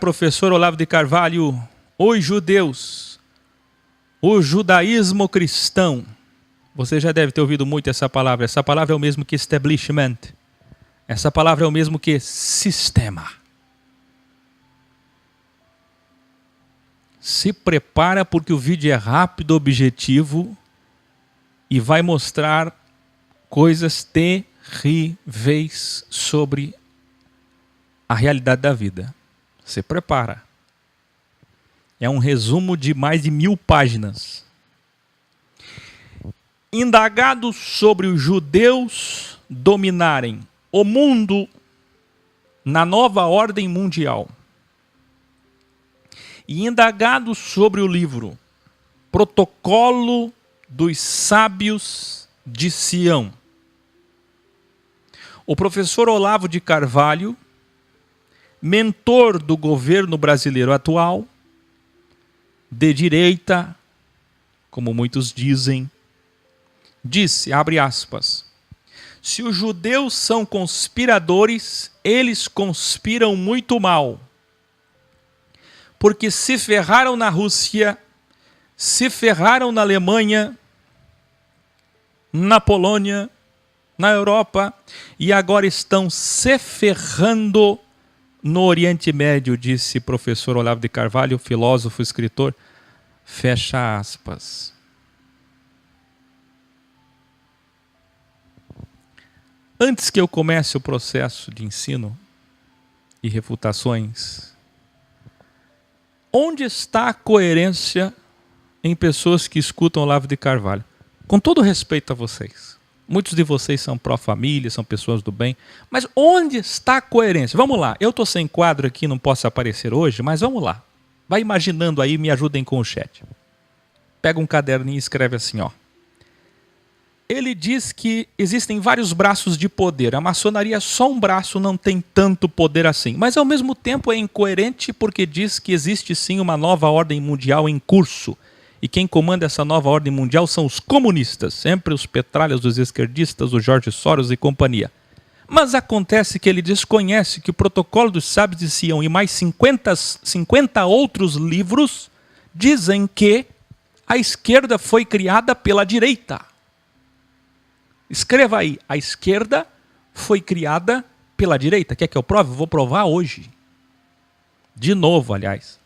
Professor Olavo de Carvalho, os judeus, o judaísmo cristão. Você já deve ter ouvido muito essa palavra. Essa palavra é o mesmo que establishment. Essa palavra é o mesmo que sistema. Se prepara porque o vídeo é rápido, objetivo e vai mostrar coisas terríveis sobre a realidade da vida. Se prepara. É um resumo de mais de 1000 páginas. Indagados sobre os judeus dominarem o mundo na nova ordem mundial. E indagados sobre o livro Protocolo dos Sábios de Sião. O professor Olavo de Carvalho, mentor do governo brasileiro atual, de direita, como muitos dizem, disse, abre aspas, se os judeus são conspiradores, eles conspiram muito mal, porque se ferraram na Rússia, se ferraram na Alemanha, na Polônia, na Europa, e agora estão se ferrando no Oriente Médio, disse professor Olavo de Carvalho, filósofo, escritor, fecha aspas. Antes que eu comece o processo de ensino e refutações, onde está a coerência em pessoas que escutam Olavo de Carvalho? Com todo respeito a vocês. Muitos de vocês são pró-família, são pessoas do bem. Mas onde está a coerência? Vamos lá. Eu estou sem quadro aqui, não posso aparecer hoje, mas vamos lá. Vai imaginando aí, me ajudem com o chat. Pega um caderninho e escreve assim, ó. Ele diz que existem vários braços de poder. A maçonaria, só um braço, não tem tanto poder assim. Mas ao mesmo tempo é incoerente porque diz que existe sim uma nova ordem mundial em curso. E quem comanda essa nova ordem mundial são os comunistas, sempre os petralhas dos esquerdistas, o Jorge Soros e companhia. Mas acontece que ele desconhece que o Protocolo dos Sábios de Sião e mais 50 outros livros dizem que a esquerda foi criada pela direita. Escreva aí, a esquerda foi criada pela direita. Quer que eu prove? Vou provar hoje. De novo, aliás.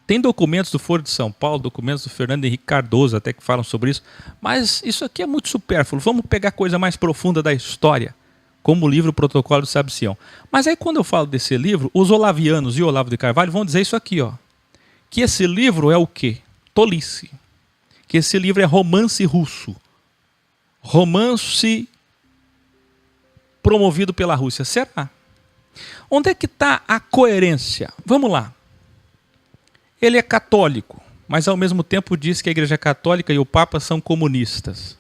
Tem documentos do Foro de São Paulo, documentos do Fernando Henrique Cardoso até que falam sobre isso, mas isso aqui é muito supérfluo. Vamos pegar a coisa mais profunda da história, como o livro Protocolo do Sábio de Sião. Mas aí quando eu falo desse livro, os olavianos e o Olavo de Carvalho vão dizer isso aqui, ó, que esse livro é o quê? Tolice. Que esse livro é romance russo. Romance promovido pela Rússia. Será? Onde é que está a coerência? Vamos lá. Ele é católico, mas ao mesmo tempo diz que a Igreja Católica e o Papa são comunistas.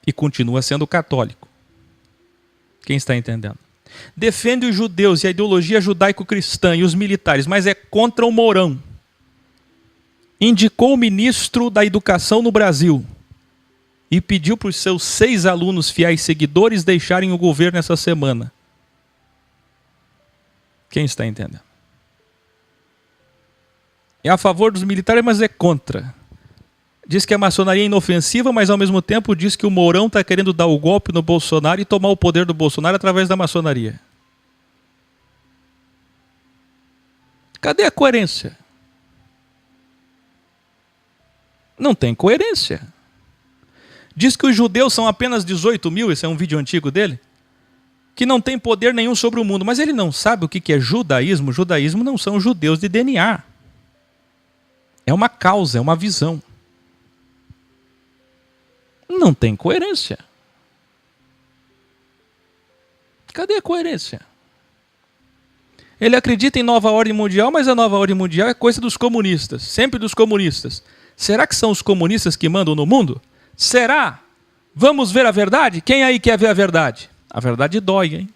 E continua sendo católico. Quem está entendendo? Defende os judeus e a ideologia judaico-cristã e os militares, mas é contra o Mourão. Indicou o ministro da Educação no Brasil e pediu para os seus 6 alunos fiéis seguidores deixarem o governo essa semana. Quem está entendendo? É a favor dos militares, mas é contra. Diz que a maçonaria é inofensiva, mas ao mesmo tempo diz que o Mourão está querendo dar o golpe no Bolsonaro e tomar o poder do Bolsonaro através da maçonaria. Cadê a coerência? Não tem coerência. Diz que os judeus são apenas 18 mil, esse é um vídeo antigo dele, que não tem poder nenhum sobre o mundo. Mas ele não sabe o que é judaísmo. Judaísmo não são judeus de DNA. É uma causa, é uma visão. Não tem coerência. Cadê a coerência? Ele acredita em nova ordem mundial, mas a nova ordem mundial é coisa dos comunistas, sempre dos comunistas. Será que são os comunistas que mandam no mundo? Será? Vamos ver a verdade? Quem aí quer ver a verdade? A verdade dói, hein?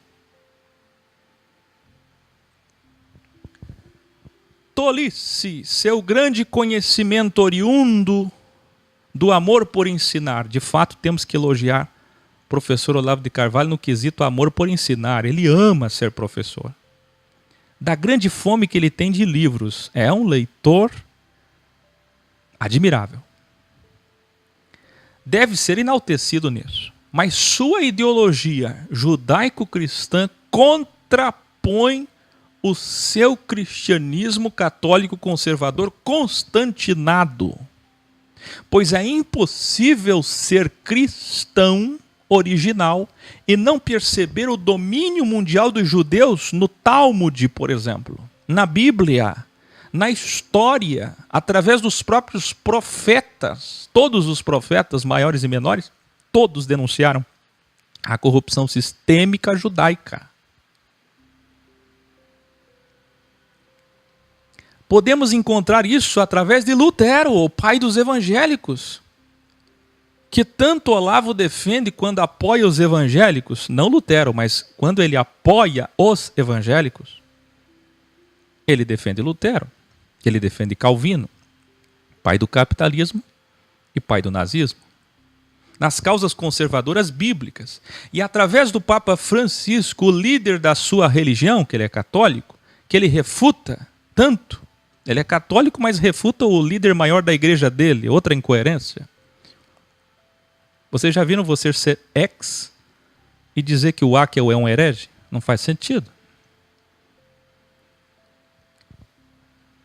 Tolice, seu grande conhecimento oriundo do amor por ensinar. De fato, temos que elogiar professor Olavo de Carvalho no quesito amor por ensinar. Ele ama ser professor. Da grande fome que ele tem de livros. É um leitor admirável. Deve ser enaltecido nisso. Mas sua ideologia judaico-cristã contrapõe o seu cristianismo católico conservador constantinado. Pois é impossível ser cristão original e não perceber o domínio mundial dos judeus no Talmud, por exemplo, na Bíblia, na história, através dos próprios profetas. Todos os profetas, maiores e menores, todos denunciaram a corrupção sistêmica judaica. Podemos encontrar isso através de Lutero, o pai dos evangélicos, que tanto Olavo defende quando apoia os evangélicos, não Lutero, mas quando ele apoia os evangélicos, ele defende Lutero, ele defende Calvino, pai do capitalismo e pai do nazismo, nas causas conservadoras bíblicas. E através do Papa Francisco, o líder da sua religião, que ele é católico, que ele refuta tanto. Ele é católico, mas refuta o líder maior da igreja dele. Outra incoerência. Vocês já viram você ser ex e dizer que o Akel é um herege? Não faz sentido.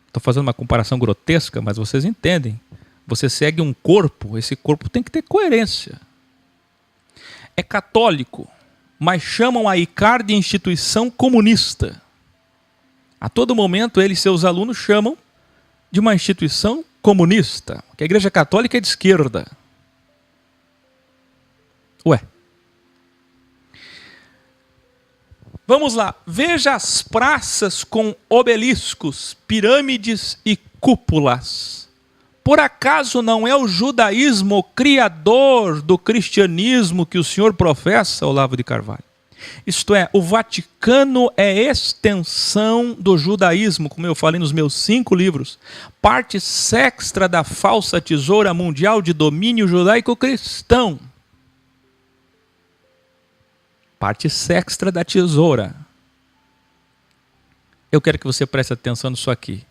Estou fazendo uma comparação grotesca, mas vocês entendem. Você segue um corpo, esse corpo tem que ter coerência. É católico, mas chamam a ICAR de instituição comunista. A todo momento, ele e seus alunos chamam de uma instituição comunista, que a Igreja Católica é de esquerda. Ué. Vamos lá. Veja as praças com obeliscos, pirâmides e cúpulas. Por acaso não é o judaísmo o criador do cristianismo que o senhor professa, Olavo de Carvalho? Isto é, o Vaticano é extensão do judaísmo, como eu falei nos meus 5 livros. Parte sexta da falsa tesoura mundial de domínio judaico-cristão. Parte sexta da tesoura. Eu quero que você preste atenção nisso aqui.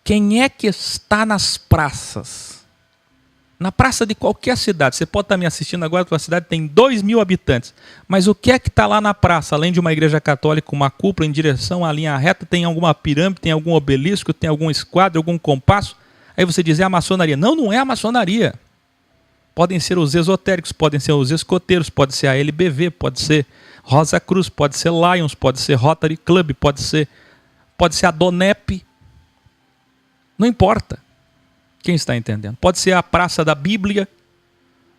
Quem é que está nas praças? Na praça de qualquer cidade. Você pode estar me assistindo agora, a tua cidade tem 2.000 habitantes. Mas o que é que está lá na praça? Além de uma igreja católica, uma cúpula em direção à linha reta, tem alguma pirâmide, tem algum obelisco, tem algum esquadro, algum compasso? Aí você diz, é a maçonaria. Não, não é a maçonaria. Podem ser os esotéricos, podem ser os escoteiros, pode ser a LBV, pode ser Rosa Cruz, pode ser Lions, pode ser Rotary Club, pode ser a Donep. Não importa. Quem está entendendo? Pode ser a Praça da Bíblia,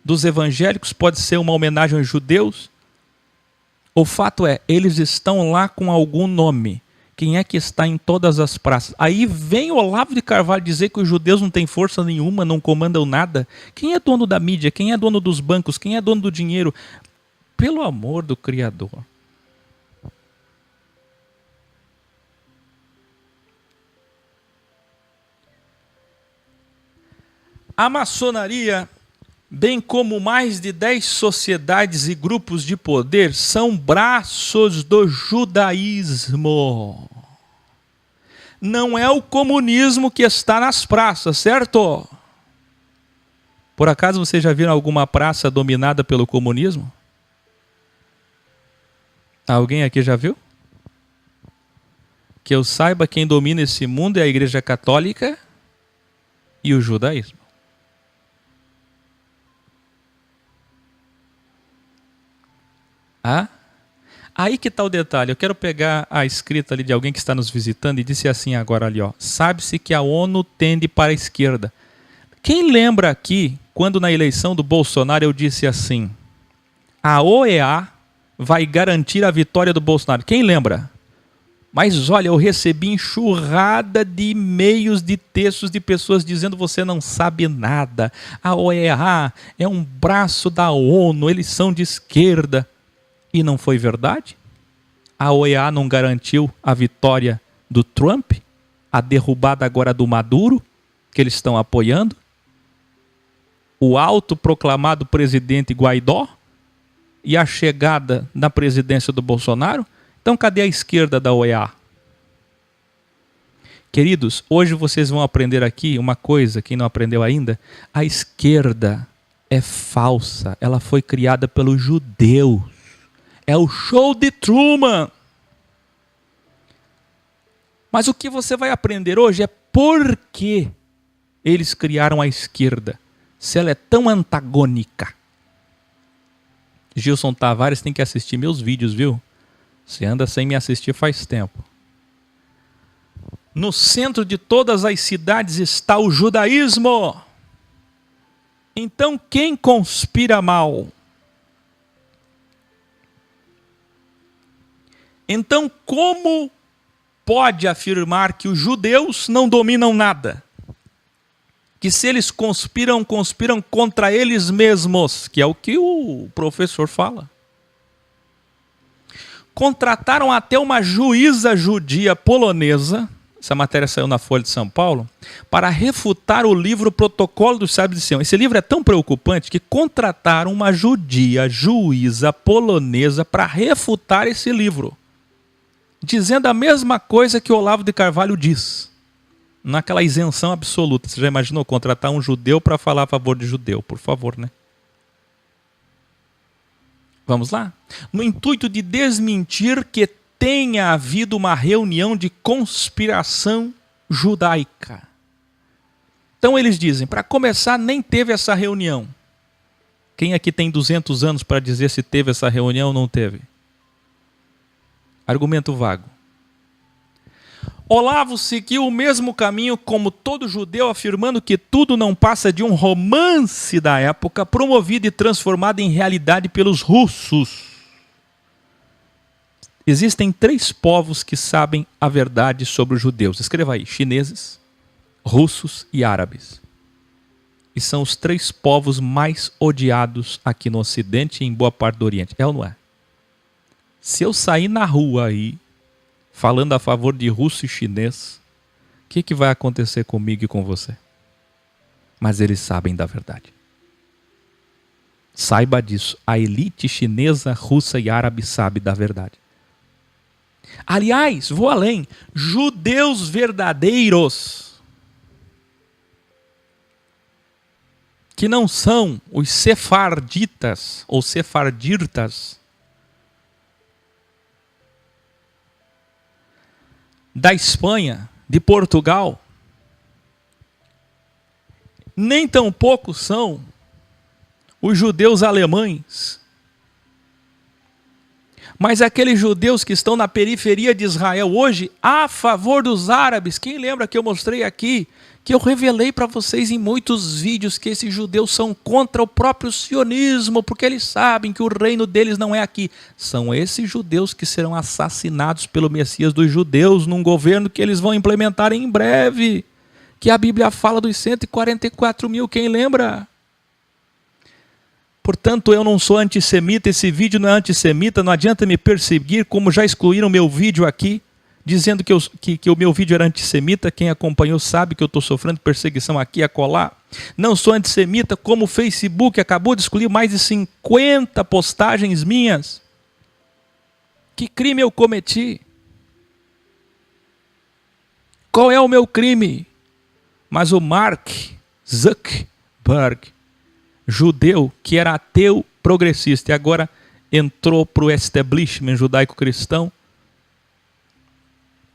dos evangélicos, pode ser uma homenagem aos judeus. O fato é, eles estão lá com algum nome. Quem é que está em todas as praças? Aí vem o Olavo de Carvalho dizer que os judeus não têm força nenhuma, não comandam nada. Quem é dono da mídia? Quem é dono dos bancos? Quem é dono do dinheiro? Pelo amor do Criador. A maçonaria, bem como mais de 10 sociedades e grupos de poder, são braços do judaísmo. Não é o comunismo que está nas praças, certo? Por acaso vocês já viram alguma praça dominada pelo comunismo? Alguém aqui já viu? Que eu saiba, quem domina esse mundo é a Igreja Católica e o judaísmo. Ah? Aí que está o detalhe. Eu quero pegar a escrita ali de alguém que está nos visitando e disse assim agora ali, ó. Sabe-se que a ONU tende para a esquerda. Quem lembra aqui, quando na eleição do Bolsonaro eu disse assim, a OEA vai garantir a vitória do Bolsonaro. Quem lembra? Mas olha, eu recebi enxurrada de e-mails, de textos de pessoas dizendo você não sabe nada. A OEA é um braço da ONU, eles são de esquerda. E não foi verdade? A OEA não garantiu a vitória do Trump? A derrubada agora do Maduro, que eles estão apoiando? O autoproclamado presidente Guaidó? e a chegada na presidência do Bolsonaro? Então cadê a esquerda da OEA? Queridos, hoje vocês vão aprender aqui uma coisa, quem não aprendeu ainda, a esquerda é falsa, ela foi criada pelos judeus. É o show de Truman. Mas o que você vai aprender hoje é por que eles criaram a esquerda, se ela é tão antagônica. Gilson Tavares tem que assistir meus vídeos, viu? Você anda sem me assistir faz tempo. No centro de todas as cidades está o judaísmo. Então quem conspira mal? Então como pode afirmar que os judeus não dominam nada? Que se eles conspiram, conspiram contra eles mesmos, que é o que o professor fala. Contrataram até uma juíza judia polonesa, essa matéria saiu na Folha de São Paulo, para refutar o livro Protocolo dos Sábios de Sião. Esse livro é tão preocupante que contrataram uma juíza polonesa para refutar esse livro, dizendo a mesma coisa que Olavo de Carvalho diz, naquela isenção absoluta. Você já imaginou contratar um judeu para falar a favor de judeu? Por favor, né? Vamos lá? No intuito de desmentir que tenha havido uma reunião de conspiração judaica. Então eles dizem, para começar, nem teve essa reunião. Quem aqui tem 200 anos para dizer se teve essa reunião ou não teve? Argumento vago. Olavo seguiu o mesmo caminho como todo judeu, afirmando que tudo não passa de um romance da época, promovido e transformado em realidade pelos russos. Existem 3 povos que sabem a verdade sobre os judeus. Escreva aí, chineses, russos e árabes. E são os 3 povos mais odiados aqui no Ocidente e em boa parte do Oriente. É ou não é? Se eu sair na rua aí, falando a favor de russo e chinês, o que vai acontecer comigo e com você? Mas eles sabem da verdade. Saiba disso. A elite chinesa, russa e árabe sabe da verdade. Aliás, vou além. Judeus verdadeiros, que não são os sefarditas ou sefardirtas da Espanha, de Portugal, nem tampouco são os judeus alemães, mas aqueles judeus que estão na periferia de Israel hoje, a favor dos árabes. Quem lembra que eu mostrei aqui, que eu revelei para vocês em muitos vídeos que esses judeus são contra o próprio sionismo, porque eles sabem que o reino deles não é aqui. São esses judeus que serão assassinados pelo Messias dos judeus num governo que eles vão implementar em breve, que a Bíblia fala dos 144 mil, quem lembra? Portanto, eu não sou antissemita, esse vídeo não é antissemita, não adianta me perseguir, como já excluíram meu vídeo aqui, dizendo que o meu vídeo era antissemita. Quem acompanhou sabe que eu estou sofrendo perseguição aqui e acolá. Não sou antissemita, como o Facebook acabou de excluir mais de 50 postagens minhas. Que crime eu cometi? Qual é o meu crime? Mas o Mark Zuckerberg, judeu, que era ateu progressista e agora entrou para o establishment judaico-cristão,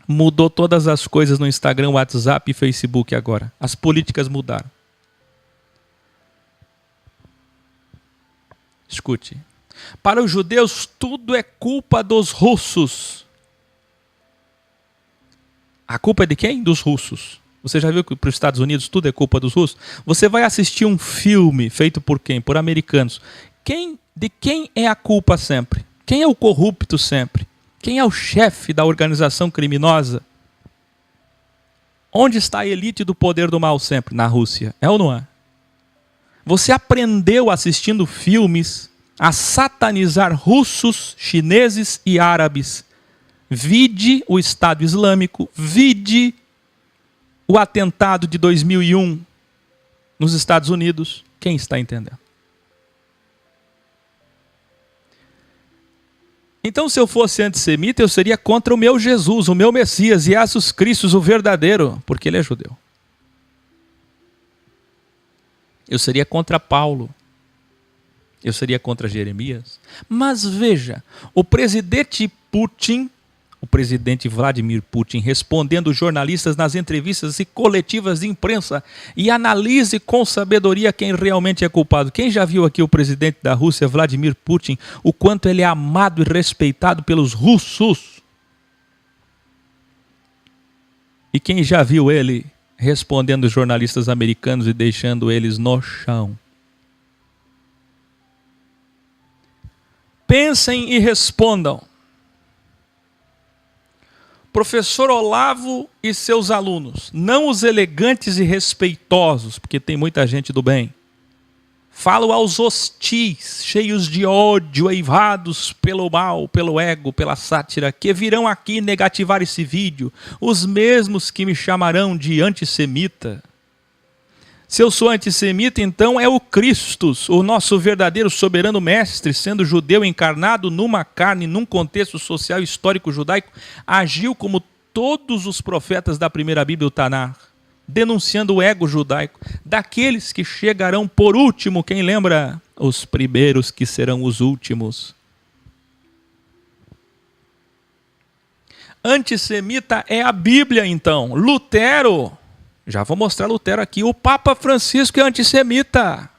mudou todas as coisas no Instagram, WhatsApp e Facebook agora. As políticas mudaram. Escute. Para os judeus, tudo é culpa dos russos. A culpa é de quem? Dos russos. Você já viu que para os Estados Unidos tudo é culpa dos russos? Você vai assistir um filme feito por quem? Por americanos. De quem é a culpa sempre? Quem é o corrupto sempre? Quem é o chefe da organização criminosa? Onde está a elite do poder do mal sempre? Na Rússia. É ou não é? Você aprendeu assistindo filmes a satanizar russos, chineses e árabes. Vide o Estado Islâmico, vide o atentado de 2001 nos Estados Unidos. Quem está entendendo? Então, se eu fosse antissemita, eu seria contra o meu Jesus, o meu Messias, Jesus Cristo, o verdadeiro, porque ele é judeu. Eu seria contra Paulo. Eu seria contra Jeremias. Mas veja, o presidente Vladimir Putin, respondendo jornalistas nas entrevistas e coletivas de imprensa, e analise com sabedoria quem realmente é culpado. Quem já viu aqui o presidente da Rússia, Vladimir Putin, o quanto ele é amado e respeitado pelos russos? E quem já viu ele respondendo jornalistas americanos e deixando eles no chão? Pensem e respondam. Professor Olavo e seus alunos, não os elegantes e respeitosos, porque tem muita gente do bem. Falo aos hostis, cheios de ódio, eivados pelo mal, pelo ego, pela sátira, que virão aqui negativar esse vídeo, os mesmos que me chamarão de antissemita. Se eu sou antissemita, então é o Cristo, o nosso verdadeiro soberano mestre, sendo judeu encarnado numa carne, num contexto social histórico judaico, agiu como todos os profetas da primeira Bíblia, o Tanar, denunciando o ego judaico, daqueles que chegarão por último, quem lembra? Os primeiros que serão os últimos. Antissemita é a Bíblia, então. Lutero, já vou mostrar Lutero aqui. O Papa Francisco é antissemita.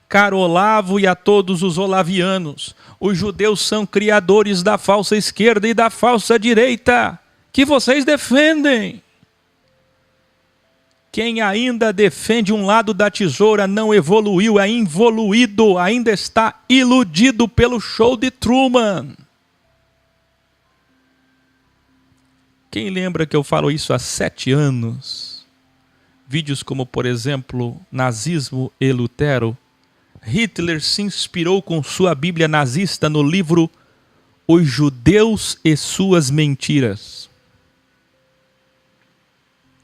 Caro Olavo e a todos os olavianos, os judeus são criadores da falsa esquerda e da falsa direita, que vocês defendem. Quem ainda defende um lado da tesoura não evoluiu, é involuído, ainda está iludido pelo show de Truman. Quem lembra que eu falo isso há 7 anos? Vídeos como, por exemplo, Nazismo e Lutero. Hitler se inspirou com sua Bíblia nazista no livro Os Judeus e Suas Mentiras.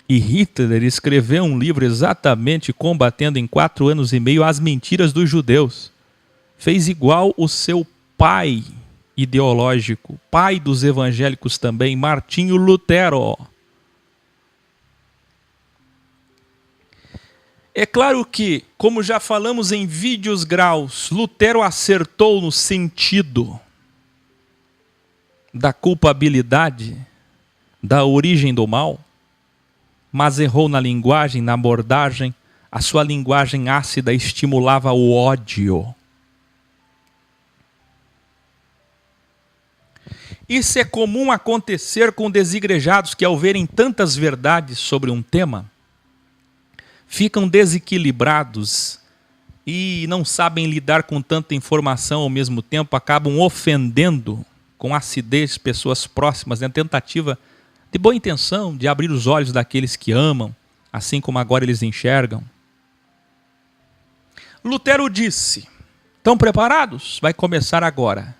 E Hitler escreveu um livro exatamente combatendo em 4 anos e meio as mentiras dos judeus. Fez igual o seu pai ideológico, pai dos evangélicos também, Martinho Lutero. É claro que, como já falamos em vídeos graus, Lutero acertou no sentido da culpabilidade, da origem do mal, mas errou na linguagem, na abordagem. A sua linguagem ácida estimulava o ódio. Isso é comum acontecer com desigrejados que, ao verem tantas verdades sobre um tema, ficam desequilibrados e não sabem lidar com tanta informação ao mesmo tempo, acabam ofendendo com acidez pessoas próximas, na tentativa de boa intenção, de abrir os olhos daqueles que amam, assim como agora eles enxergam. Lutero disse: estão preparados? Vai começar agora.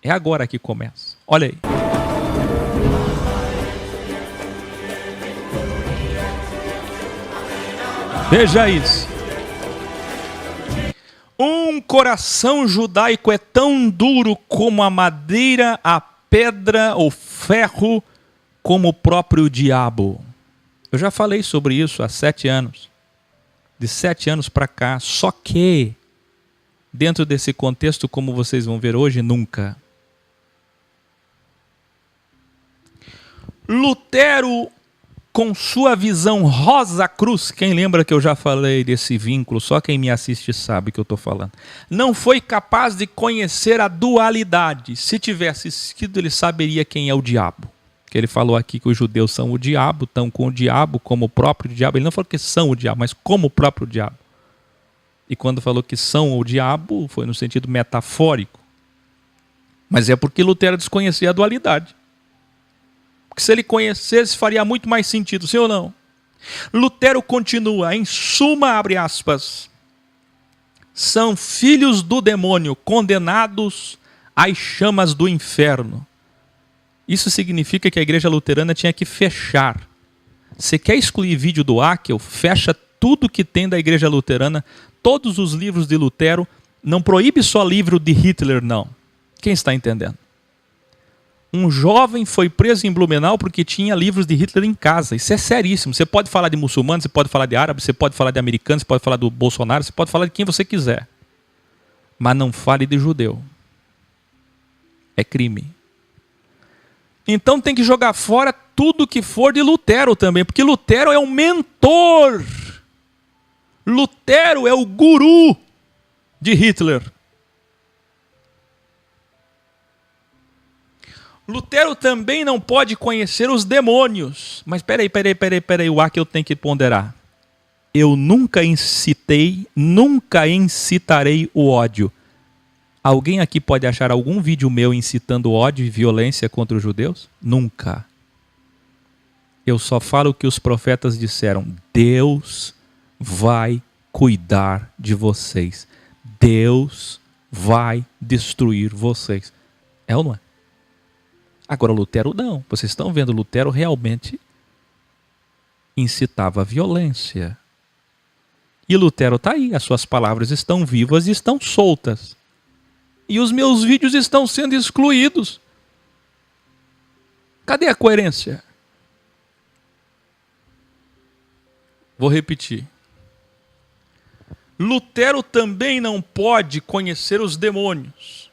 É agora que começa. Olha aí. Veja isso. Um coração judaico é tão duro como a madeira, a pedra, o ferro, como o próprio diabo. Eu já falei sobre isso há 7 anos. De 7 anos para cá. Só que, dentro desse contexto, como vocês vão ver hoje, nunca. Lutero, com sua visão rosa cruz, quem lembra que eu já falei desse vínculo, só quem me assiste sabe o que eu estou falando, não foi capaz de conhecer a dualidade. Se tivesse sido, ele saberia quem é o diabo. Que ele falou aqui que os judeus são o diabo, estão com o diabo como o próprio diabo. Ele não falou que são o diabo, mas como o próprio diabo. E quando falou que são o diabo, foi no sentido metafórico. Mas é porque Lutero desconhecia a dualidade. Porque se ele conhecesse, faria muito mais sentido, sim ou não? Lutero continua, em suma, abre aspas, são filhos do demônio, condenados às chamas do inferno. Isso significa que a igreja luterana tinha que fechar. Você quer excluir vídeo do Akel? Fecha tudo que tem da igreja luterana, todos os livros de Lutero. Não proíbe só livro de Hitler, não. Quem está entendendo? Um jovem foi preso em Blumenau porque tinha livros de Hitler em casa. Isso é seríssimo. Você pode falar de muçulmano, você pode falar de árabe, você pode falar de americano, você pode falar do Bolsonaro, você pode falar de quem você quiser. Mas não fale de judeu. É crime. Então tem que jogar fora tudo que for de Lutero também, porque Lutero é o mentor. Lutero é o guru de Hitler. Lutero também não pode conhecer os demônios. Mas peraí, o A que eu tenho que ponderar. Eu nunca incitarei o ódio. Alguém aqui pode achar algum vídeo meu incitando ódio e violência contra os judeus? Nunca. Eu só falo o que os profetas disseram. Deus vai cuidar de vocês. Deus vai destruir vocês. É ou não é? Agora Lutero não. Vocês estão vendo, Lutero realmente incitava a violência. E Lutero está aí. As suas palavras estão vivas e estão soltas. E os meus vídeos estão sendo excluídos. Cadê a coerência? Vou repetir. Lutero também não pode conhecer os demônios.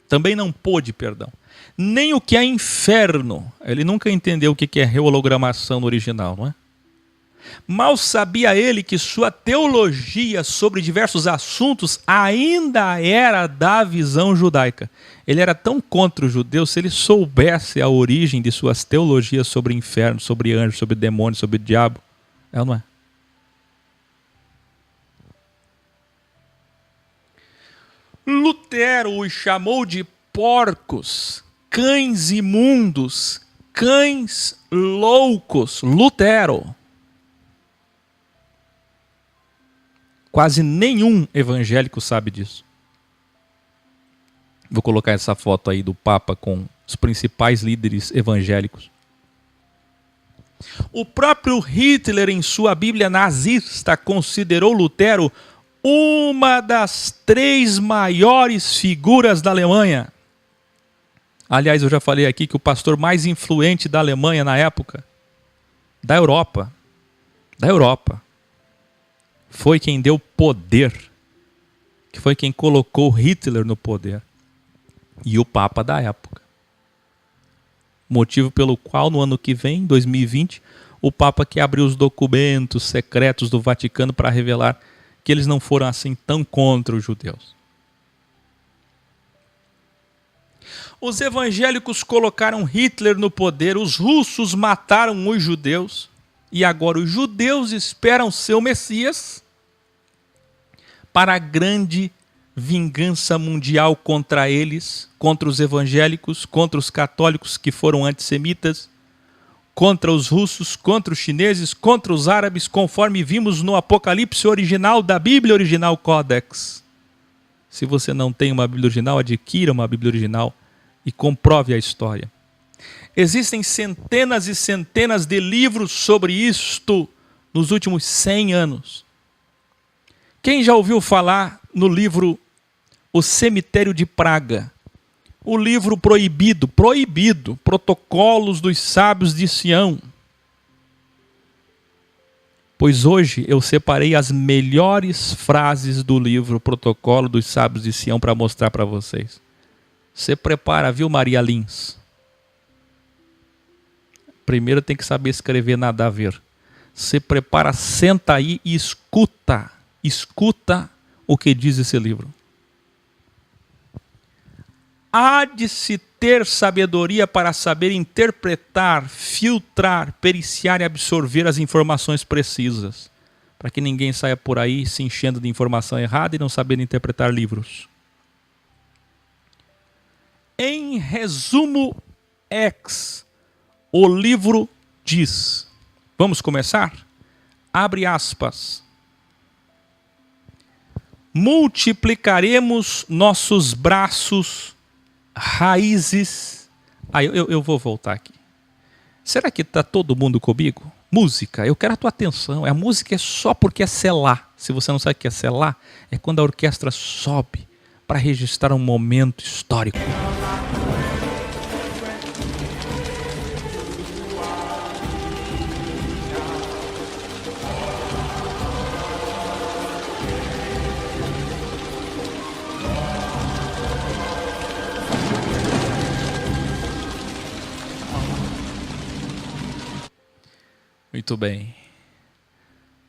Também não pôde, perdão. Nem o que é inferno. Ele nunca entendeu o que é rehologramação no original, não é? Mal sabia ele que sua teologia sobre diversos assuntos ainda era da visão judaica. Ele era tão contra os judeus, se ele soubesse a origem de suas teologias sobre inferno, sobre anjos, sobre demônios, sobre diabo. É ou não é? Lutero os chamou de porcos, cães imundos, cães loucos. Lutero. Quase nenhum evangélico sabe disso. Vou colocar essa foto aí do Papa com os principais líderes evangélicos. O próprio Hitler, em sua Bíblia nazista, considerou Lutero uma das 3 maiores figuras da Alemanha. Aliás, eu já falei aqui que o pastor mais influente da Alemanha na época, da Europa, foi quem deu poder, que foi quem colocou Hitler no poder, e o Papa da época. Motivo pelo qual no ano que vem, 2020, o Papa quer abrir os documentos secretos do Vaticano para revelar que eles não foram assim tão contra os judeus. Os evangélicos colocaram Hitler no poder, os russos mataram os judeus, e agora os judeus esperam seu Messias para a grande vingança mundial contra eles, contra os evangélicos, contra os católicos que foram antissemitas, contra os russos, contra os chineses, contra os árabes, conforme vimos no Apocalipse original da Bíblia Original Codex. Se você não tem uma Bíblia original, adquira uma Bíblia original e comprove a história. Existem centenas e centenas de livros sobre isto nos últimos 100 anos. Quem já ouviu falar no livro O Cemitério de Praga? O livro proibido, Protocolos dos Sábios de Sião. Pois hoje eu separei as melhores frases do livro Protocolo dos Sábios de Sião para mostrar para vocês. Você prepara, viu, Maria Lins? Primeiro tem que saber escrever nada a ver. Você prepara, senta aí e escuta. Escuta o que diz esse livro. Há de se ter sabedoria para saber interpretar, filtrar, periciar e absorver as informações precisas, para que ninguém saia por aí se enchendo de informação errada e não sabendo interpretar livros. Em resumo, o livro diz. Vamos começar? Abre aspas. Multiplicaremos nossos braços, raízes. Eu vou voltar aqui. Será que está todo mundo comigo? Música, eu quero a tua atenção. A música é só porque é selar. Se você não sabe o que é selar, é quando a orquestra sobe para registrar um momento histórico. Muito bem.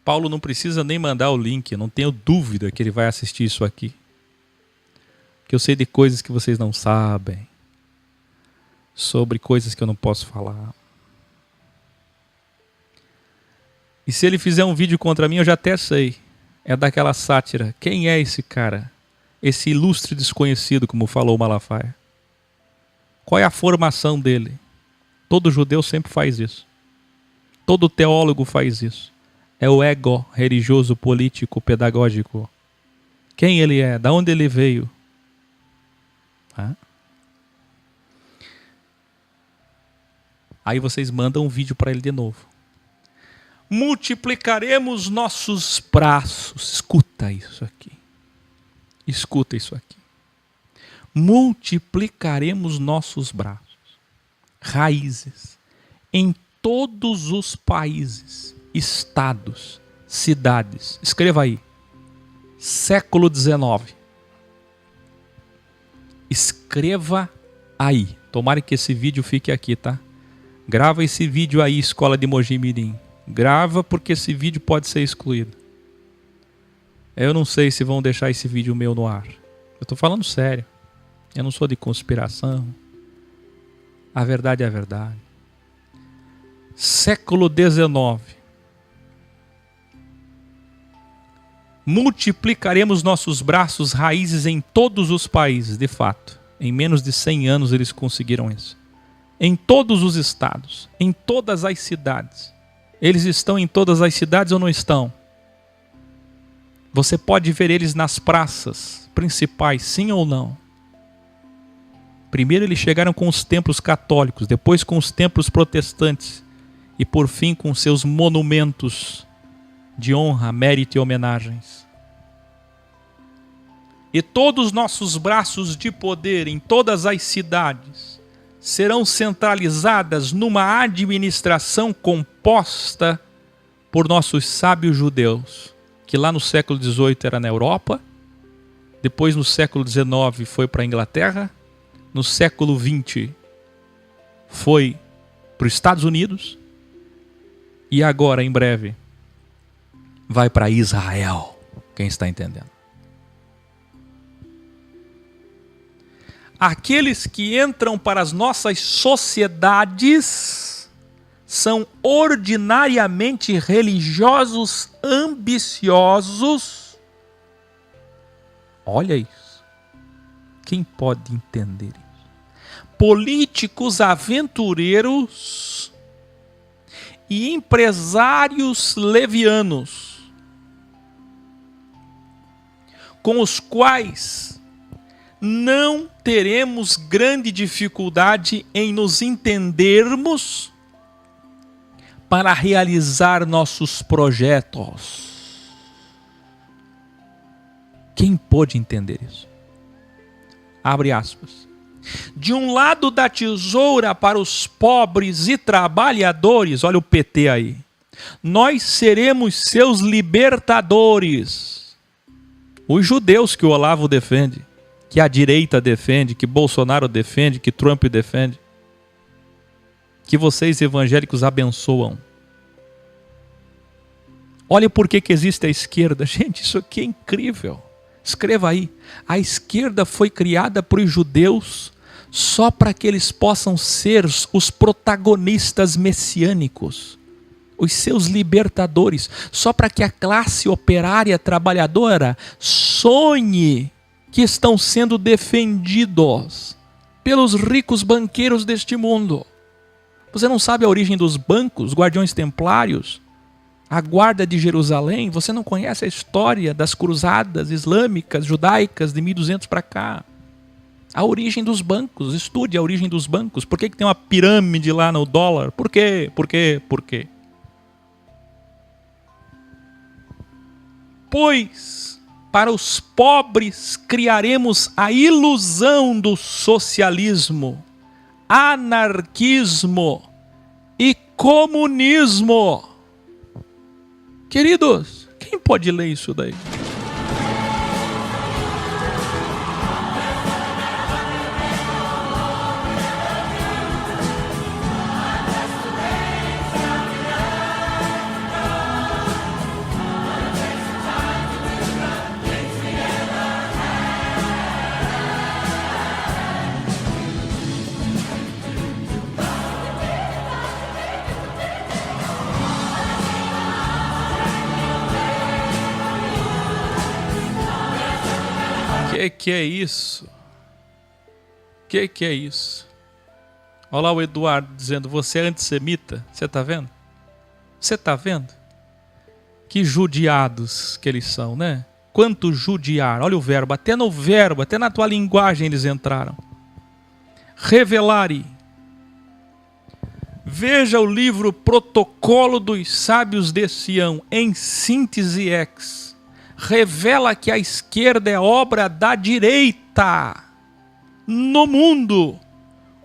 Paulo não precisa nem mandar o link, eu não tenho dúvida que ele vai assistir isso aqui. Que eu sei de coisas que vocês não sabem, sobre coisas que eu não posso falar. E se ele fizer um vídeo contra mim, eu já até sei. É daquela sátira. Quem é esse cara? Esse ilustre desconhecido, como falou Malafaia. Qual é a formação dele? Todo judeu sempre faz isso. Todo teólogo faz isso. É o ego religioso, político, pedagógico. Quem ele é? Da onde ele veio? Aí vocês mandam um vídeo para ele de novo. Multiplicaremos nossos braços. Escuta isso aqui. Escuta isso aqui. Multiplicaremos nossos braços. Raízes. Em todos os países, estados, cidades. Escreva aí. Século XIX. Escreva aí. Tomara que esse vídeo fique aqui, tá? Grava esse vídeo aí, Escola de Mogi Mirim. Grava porque esse vídeo pode ser excluído. Eu não sei se vão deixar esse vídeo meu no ar. Eu tô falando sério. Eu não sou de conspiração. A verdade é a verdade. Século XIX. Multiplicaremos nossos braços, raízes em todos os países, de fato. Em menos de 100 anos eles conseguiram isso. Em todos os estados, em todas as cidades. Eles estão em todas as cidades ou não estão? Você pode ver eles nas praças principais, sim ou não? Primeiro eles chegaram com os templos católicos, depois com os templos protestantes e por fim com seus monumentos de honra, mérito e homenagens. E todos os nossos braços de poder em todas as cidades serão centralizadas numa administração composta por nossos sábios judeus, que lá no século XVIII era na Europa, depois no século XIX foi para a Inglaterra, no século XX foi para os Estados Unidos e agora, em breve, vai para Israel. Quem está entendendo? Aqueles que entram para as nossas sociedades são ordinariamente religiosos ambiciosos. Olha isso. Quem pode entender isso? Políticos aventureiros e empresários levianos, com os quais não teremos grande dificuldade em nos entendermos para realizar nossos projetos. Quem pode entender isso? Abre aspas. De um lado da tesoura para os pobres e trabalhadores, olha o PT aí, nós seremos seus libertadores. Os judeus que o Olavo defende, que a direita defende, que Bolsonaro defende, que Trump defende, que vocês evangélicos abençoam. Olha por que existe a esquerda. Gente, isso aqui é incrível. Escreva aí. A esquerda foi criada por judeus só para que eles possam ser os protagonistas messiânicos, os seus libertadores, só para que a classe operária trabalhadora sonhe que estão sendo defendidos pelos ricos banqueiros deste mundo. Você não sabe a origem dos bancos, guardiões templários, a guarda de Jerusalém? Você não conhece a história das cruzadas islâmicas, judaicas de 1200 para cá? A origem dos bancos, estude a origem dos bancos. Por que tem uma pirâmide lá no dólar? Por quê? Por quê? Por quê? Pois, Para os pobres criaremos a ilusão do socialismo, anarquismo e comunismo. Queridos, quem pode ler isso daí? Que é isso? Que é isso? Olha lá o Eduardo dizendo, você é antissemita. Você está vendo? Você está vendo? Que judiados que eles são, né? Quanto judiar. Olha o verbo, até na tua linguagem eles entraram. Revelare. Veja o livro Protocolo dos Sábios de Sião, em síntese ex. Revela que a esquerda é obra da direita no mundo,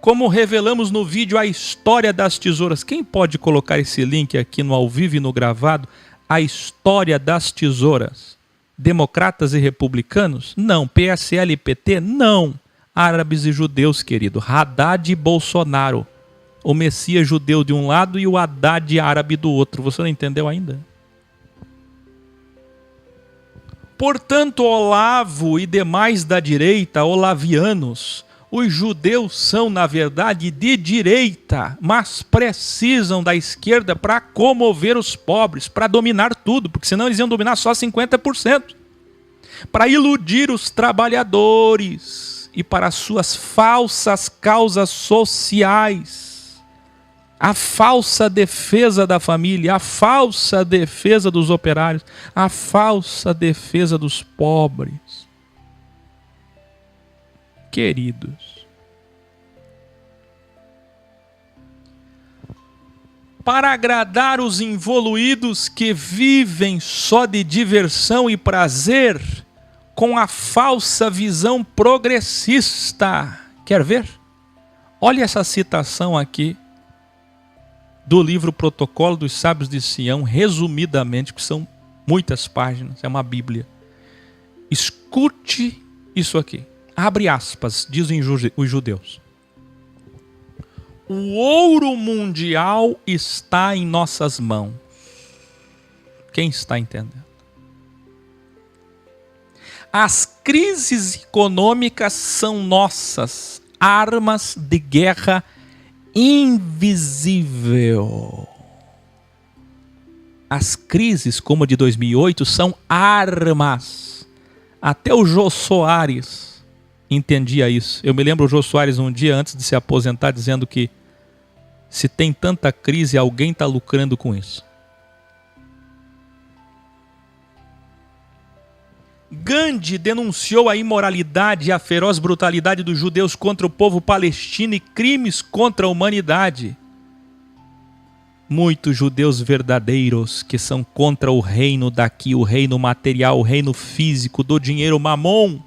como revelamos no vídeo A História das Tesouras. Quem pode colocar esse link aqui no ao vivo e no gravado? A História das Tesouras. Democratas e republicanos? Não. PSL e PT? Não. Árabes e judeus, querido. Haddad e Bolsonaro. O Messias judeu de um lado e o Haddad árabe do outro. Você não entendeu ainda? Portanto, Olavo e demais da direita, olavianos, os judeus são, na verdade, de direita, mas precisam da esquerda para comover os pobres, para dominar tudo, porque senão eles iam dominar só 50%. Para iludir os trabalhadores e para suas falsas causas sociais. A falsa defesa da família, a falsa defesa dos operários, a falsa defesa dos pobres. Queridos, para agradar os involuídos que vivem só de diversão e prazer, com a falsa visão progressista. Quer ver? Olha essa citação aqui do livro Protocolo dos Sábios de Sião, resumidamente, que são muitas páginas, é uma Bíblia. Escute isso aqui. Abre aspas, dizem os judeus. O ouro mundial está em nossas mãos. Quem está entendendo? As crises econômicas são nossas armas de guerra invisível. As crises, como a de 2008, são armas. Até o Jô Soares entendia isso. Eu me lembro o Jô Soares um dia antes de se aposentar dizendo que se tem tanta crise, alguém está lucrando com isso. Gandhi denunciou a imoralidade e a feroz brutalidade dos judeus contra o povo palestino e crimes contra a humanidade. Muitos judeus verdadeiros que são contra o reino daqui, o reino material, o reino físico, do dinheiro mamon,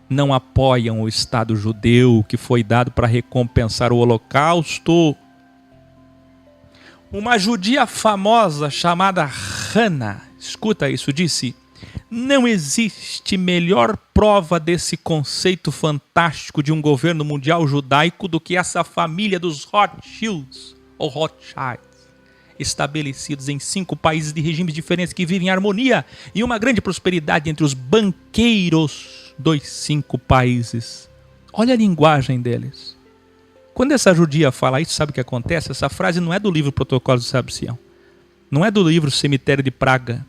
não apoiam o Estado judeu que foi dado para recompensar o Holocausto. Uma judia famosa chamada Hannah, escuta isso, disse: não existe melhor prova desse conceito fantástico de um governo mundial judaico do que essa família dos Rothschilds, ou Rothschilds, estabelecidos em 5 países de regimes diferentes que vivem em harmonia e uma grande prosperidade entre os banqueiros dos 5 países. Olha a linguagem deles. Quando essa judia fala isso, sabe o que acontece? Essa frase não é do livro Protocolo de Sábios de Sião. Não é do livro Cemitério de Praga.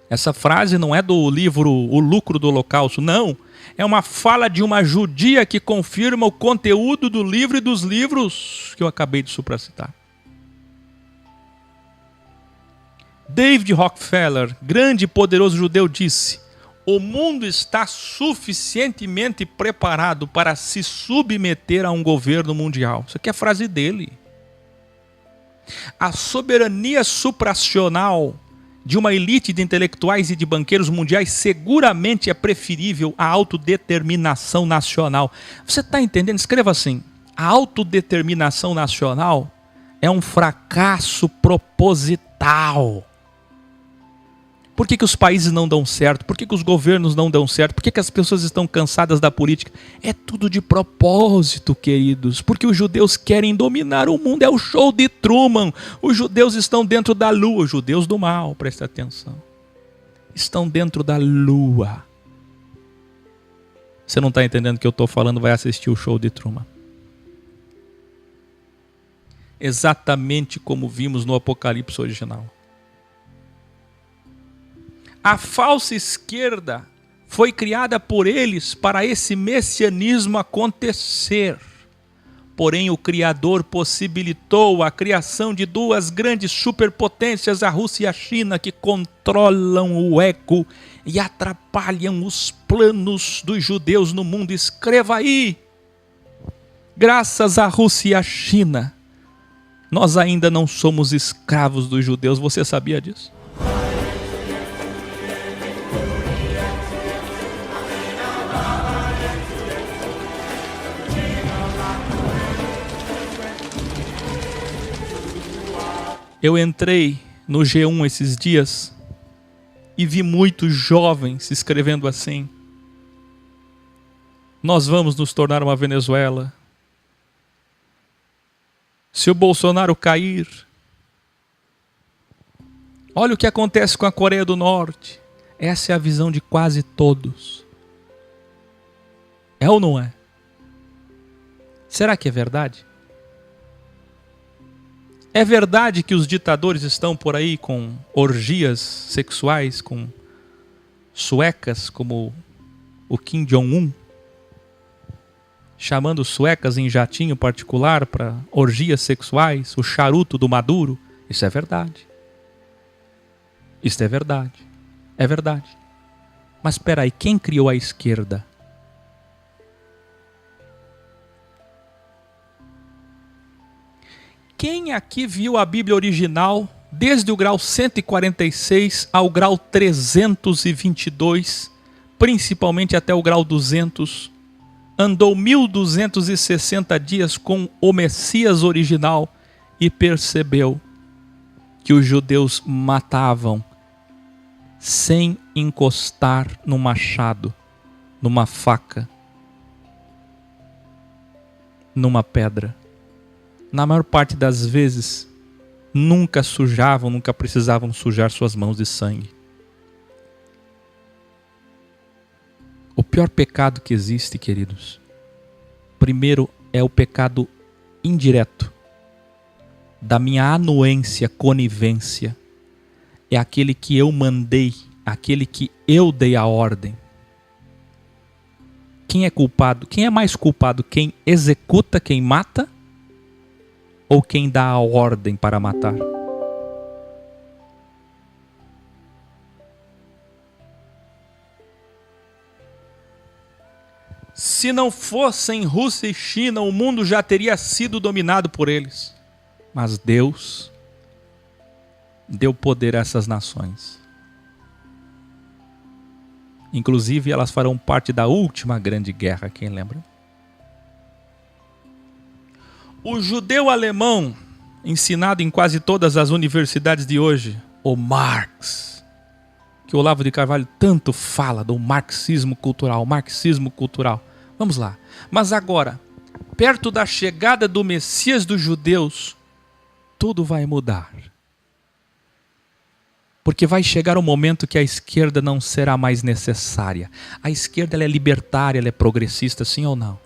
Essa frase não é do livro O Lucro do Holocausto. Não. É uma fala de uma judia que confirma o conteúdo do livro e dos livros que eu acabei de supracitar. David Rockefeller, grande e poderoso judeu, disse: o mundo está suficientemente preparado para se submeter a um governo mundial. Isso aqui é a frase dele. A soberania supranacional de uma elite de intelectuais e de banqueiros mundiais seguramente é preferível à autodeterminação nacional. Você está entendendo? Escreva assim: a autodeterminação nacional é um fracasso proposital. Por que os países não dão certo? Por que os governos não dão certo? Por que as pessoas estão cansadas da política? É tudo de propósito, queridos. Porque os judeus querem dominar o mundo. É o show de Truman. Os judeus estão dentro da lua. Os judeus do mal, presta atenção. Estão dentro da lua. Você não está entendendo o que eu estou falando? Vai assistir o show de Truman. Exatamente como vimos no Apocalipse original. A falsa esquerda foi criada por eles para esse messianismo acontecer. Porém, o Criador possibilitou a criação de duas grandes superpotências, a Rússia e a China, que controlam o ego e atrapalham os planos dos judeus no mundo. Escreva aí: graças à Rússia e à China, nós ainda não somos escravos dos judeus. Você sabia disso? Eu entrei no G1 esses dias e vi muitos jovens escrevendo assim: nós vamos nos tornar uma Venezuela. Se o Bolsonaro cair, olha o que acontece com a Coreia do Norte. Essa é a visão de quase todos. É ou não é? Será que é verdade? É verdade que os ditadores estão por aí com orgias sexuais, com suecas como o Kim Jong-un, chamando suecas em jatinho particular para orgias sexuais, o charuto do Maduro? Isso é verdade. Isso é verdade. É verdade. Mas espera aí, quem criou a esquerda? Quem aqui viu a Bíblia original desde o grau 146 ao grau 322, principalmente até o grau 200, andou 1260 dias com o Messias original e percebeu que os judeus matavam sem encostar no machado, numa faca, numa pedra? Na maior parte das vezes, nunca sujavam, nunca precisavam sujar suas mãos de sangue. O pior pecado que existe, queridos, primeiro é o pecado indireto, da minha anuência, conivência. É aquele que eu mandei, aquele que eu dei a ordem. Quem é culpado? Quem é mais culpado? Quem executa, quem mata? Ou quem dá a ordem para matar? Se não fossem Rússia e China, o mundo já teria sido dominado por eles. Mas Deus deu poder a essas nações. Inclusive, elas farão parte da última grande guerra, quem lembra? O judeu alemão, ensinado em quase todas as universidades de hoje, o Marx, que o Olavo de Carvalho tanto fala do marxismo cultural, marxismo cultural. Vamos lá. Mas agora, perto da chegada do Messias dos judeus, tudo vai mudar. Porque vai chegar um momento que a esquerda não será mais necessária. A esquerda ela é libertária, ela é progressista, sim ou não?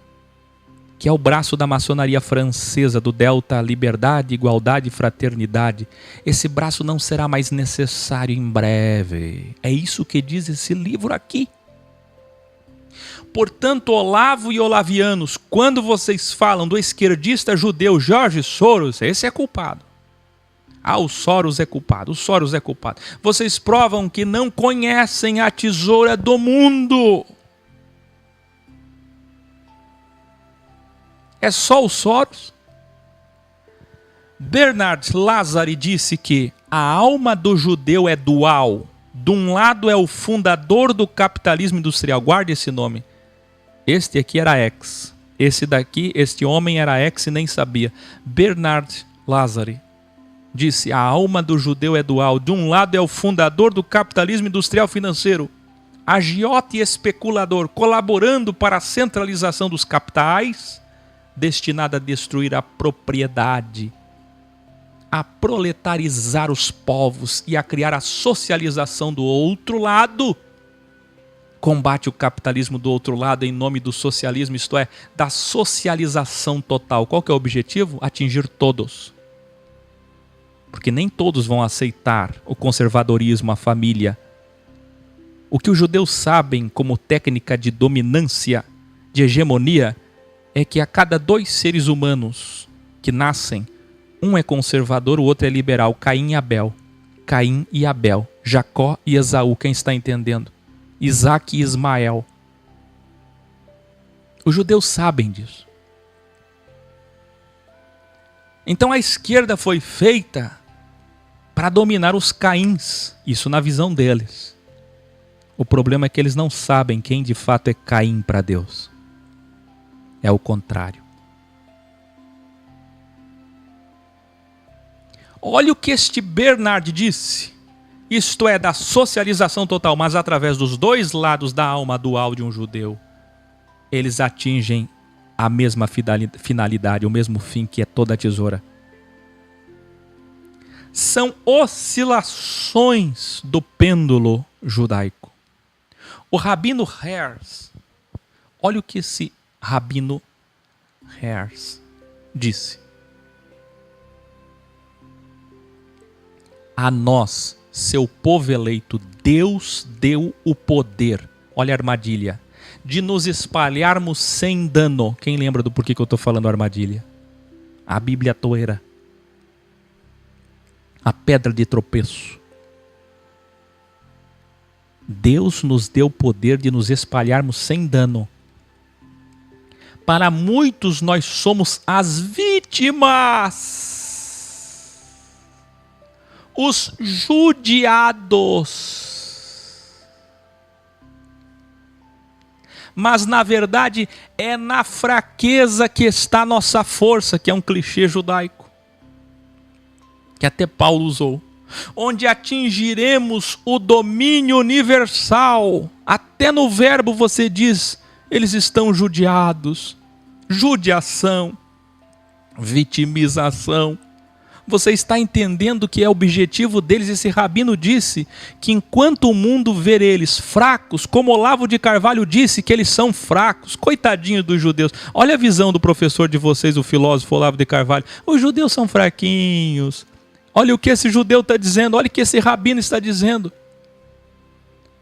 Que é o braço da maçonaria francesa, do Delta, liberdade, igualdade e fraternidade. Esse braço não será mais necessário em breve. É isso que diz esse livro aqui. Portanto, Olavo e olavianos, quando vocês falam do esquerdista judeu George Soros, esse é culpado. Ah, o Soros é culpado, o Soros é culpado. Vocês provam que não conhecem a tesoura do mundo. É só o Soros? Bernard Lazare disse que A alma do judeu é dual. De um lado é o fundador do capitalismo industrial. Guarde esse nome. Este aqui era ex. Este homem era ex e nem sabia. Bernard Lazare disse: a alma do judeu é dual. De um lado é o fundador do capitalismo industrial financeiro, agiota e especulador, colaborando para a centralização dos capitais, destinada a destruir a propriedade, a proletarizar os povos e a criar a socialização do outro lado. Combate o capitalismo do outro lado em nome do socialismo, isto é, da socialização total. Qual que é o objetivo? Atingir todos. Porque nem todos vão aceitar o conservadorismo, a família. O que os judeus sabem como técnica de dominância, de hegemonia, é que a cada 2 seres humanos que nascem, um é conservador, o outro é liberal. Caim e Abel. Caim e Abel. Jacó e Esaú. Quem está entendendo? Isaac e Ismael. Os judeus sabem disso. Então a esquerda foi feita para dominar os Caíns. Isso na visão deles. O problema é que eles não sabem quem de fato é Caim para Deus. É o contrário. Olha o que este Bernard disse. Isto é, da socialização total, mas através dos 2 lados da alma dual de um judeu, eles atingem a mesma finalidade, o mesmo fim, que é toda a tesoura. São oscilações do pêndulo judaico. O Rabino Herz, olha o que esse Rabino Herz disse. A nós, seu povo eleito, Deus deu o poder, olha a armadilha, de nos espalharmos sem dano. Quem lembra do porquê que eu estou falando armadilha? A Bíblia toeira. A pedra de tropeço. Deus nos deu o poder de nos espalharmos sem dano. Para muitos nós somos as vítimas, os judiados. Mas na verdade é na fraqueza que está a nossa força, que é um clichê judaico, que até Paulo usou. Onde atingiremos o domínio universal. Até no verbo você diz, eles estão judiados. Judiação, vitimização. Você está entendendo que é o objetivo deles? Esse rabino disse que enquanto o mundo ver eles fracos, como Olavo de Carvalho disse que eles são fracos, coitadinho dos judeus. Olha a visão do professor de vocês, o filósofo Olavo de Carvalho. Os judeus são fraquinhos. Olha o que esse judeu está dizendo, olha o que esse rabino está dizendo.